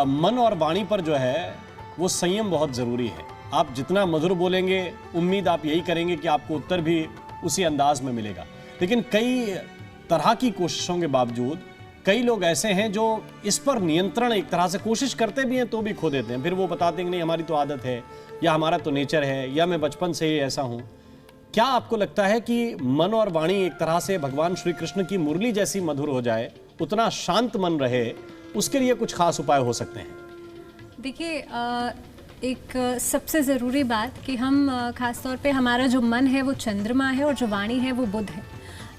मन और वाणी पर जो है वो संयम बहुत ज़रूरी है। आप जितना मधुर बोलेंगे, उम्मीद आप यही करेंगे कि आपको उत्तर भी उसी अंदाज में मिलेगा। लेकिन कई तरह की कोशिशों के बावजूद कई लोग ऐसे हैं जो इस पर नियंत्रण एक तरह से कोशिश करते भी हैं तो भी खो देते हैं। फिर वो बताते हैं कि नहीं, हमारी तो आदत है, या हमारा तो नेचर है, या मैं बचपन से ही ऐसा हूँ। क्या आपको लगता है कि मन और वाणी एक तरह से भगवान श्री कृष्ण की मुरली जैसी मधुर हो जाए, उतना शांत मन रहे, उसके लिए कुछ खास उपाय हो सकते हैं? देखिए, एक सबसे ज़रूरी बात कि हम खास तौर पे हमारा जो मन है वो चंद्रमा है और जो वाणी है वो बुध है।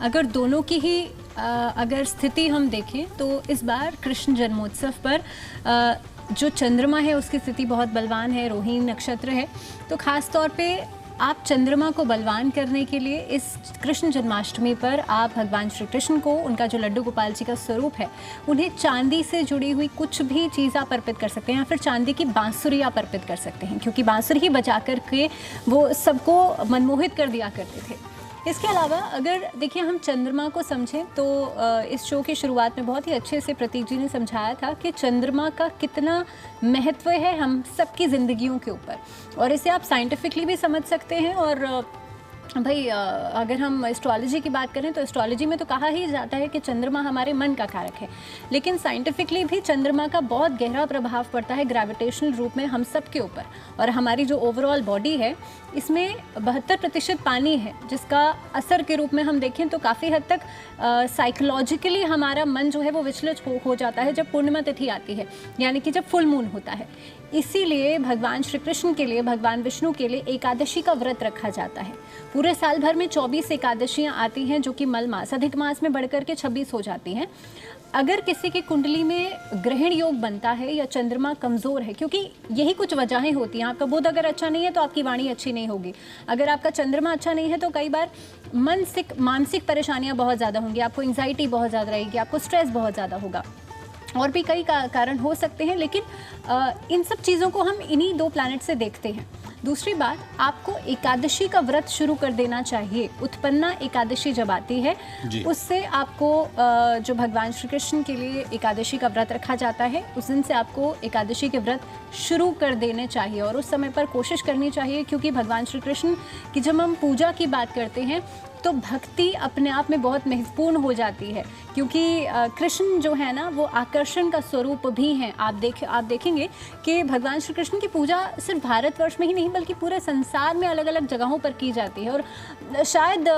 अगर दोनों की ही अगर स्थिति हम देखें तो इस बार कृष्ण जन्मोत्सव पर जो चंद्रमा है उसकी स्थिति बहुत बलवान है, रोहिणी नक्षत्र है। तो खास तौर पे आप चंद्रमा को बलवान करने के लिए इस कृष्ण जन्माष्टमी पर आप भगवान श्री कृष्ण को, उनका जो लड्डू गोपाल जी का स्वरूप है, उन्हें चांदी से जुड़ी हुई कुछ भी चीज़ आप अर्पित कर सकते हैं, या फिर चांदी की बांसुरी आप अर्पित कर सकते हैं, क्योंकि बांसुरी ही बजा करके वो सबको मनमोहित कर दिया करते थे। इसके अलावा अगर देखिए हम चंद्रमा को समझें तो इस शो की शुरुआत में बहुत ही अच्छे से प्रतीक जी ने समझाया था कि चंद्रमा का कितना महत्व है हम सबकी ज़िंदगियों के ऊपर, और इसे आप साइंटिफिकली भी समझ सकते हैं। और भाई अगर हम एस्ट्रोलॉजी की बात करें तो एस्ट्रोलॉजी में तो कहा ही जाता है कि चंद्रमा हमारे मन का कारक है, लेकिन साइंटिफिकली भी चंद्रमा का बहुत गहरा प्रभाव पड़ता है ग्रेविटेशनल रूप में हम सब के ऊपर। और हमारी जो ओवरऑल बॉडी है इसमें 72% पानी है, जिसका असर के रूप में हम देखें तो काफ़ी हद तक साइकोलॉजिकली हमारा मन जो है वो विचलित हो जाता है जब पूर्णिमा तिथि आती है, यानी कि जब फुल मून होता है। इसीलिए भगवान श्री कृष्ण के लिए, भगवान विष्णु के लिए एकादशी का व्रत रखा जाता है। पूरे साल भर में 24 एकादशियाँ आती हैं जो कि मल मास, अधिक मास में बढ़कर के 26 हो जाती हैं। अगर किसी की कुंडली में ग्रहण योग बनता है या चंद्रमा कमज़ोर है, क्योंकि यही कुछ वजहें होती हैं। आपका बुध अगर अच्छा नहीं है तो आपकी वाणी अच्छी नहीं होगी। अगर आपका चंद्रमा अच्छा नहीं है तो कई बार मानसिक परेशानियाँ बहुत ज़्यादा होंगी, आपको एंग्जाइटी बहुत ज़्यादा रहेगी, आपको स्ट्रेस बहुत ज़्यादा होगा, और भी कई कारण हो सकते हैं। लेकिन इन सब चीज़ों को हम इन्हीं 2 प्लैनेट से देखते हैं। दूसरी बात, आपको एकादशी का व्रत शुरू कर देना चाहिए। उत्पन्ना एकादशी जब आती है उससे आपको जो भगवान श्री कृष्ण के लिए एकादशी का व्रत रखा जाता है, उस दिन से आपको एकादशी के व्रत शुरू कर देने चाहिए, और उस समय पर कोशिश करनी चाहिए, क्योंकि भगवान श्री कृष्ण की जब हम पूजा की बात करते हैं तो भक्ति अपने आप में बहुत महत्वपूर्ण हो जाती है, क्योंकि कृष्ण जो है ना वो आकर्षण का स्वरूप भी हैं। आप देखेंगे कि भगवान श्री कृष्ण की पूजा सिर्फ भारतवर्ष में ही नहीं बल्कि पूरे संसार में अलग अलग जगहों पर की जाती है, और शायद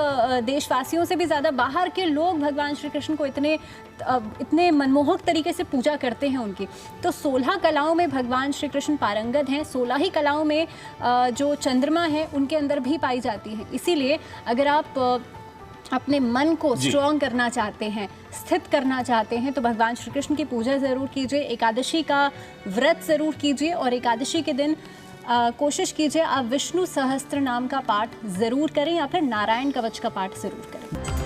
देशवासियों से भी ज़्यादा बाहर के लोग भगवान श्री कृष्ण को इतने मनमोहक तरीके से पूजा करते हैं उनकी। तो 16 कलाओं में भगवान श्री कृष्ण पारंगत हैं, 16 ही कलाओं में जो चंद्रमा है उनके अंदर भी पाई जाती है। इसीलिए अगर आप अपने मन को स्ट्रॉन्ग करना चाहते हैं, स्थित करना चाहते हैं, तो भगवान श्री कृष्ण की पूजा ज़रूर कीजिए, एकादशी का व्रत ज़रूर कीजिए, और एकादशी के दिन कोशिश कीजिए आप विष्णु सहस्त्र नाम का पाठ ज़रूर करें, या फिर नारायण कवच का पाठ ज़रूर करें।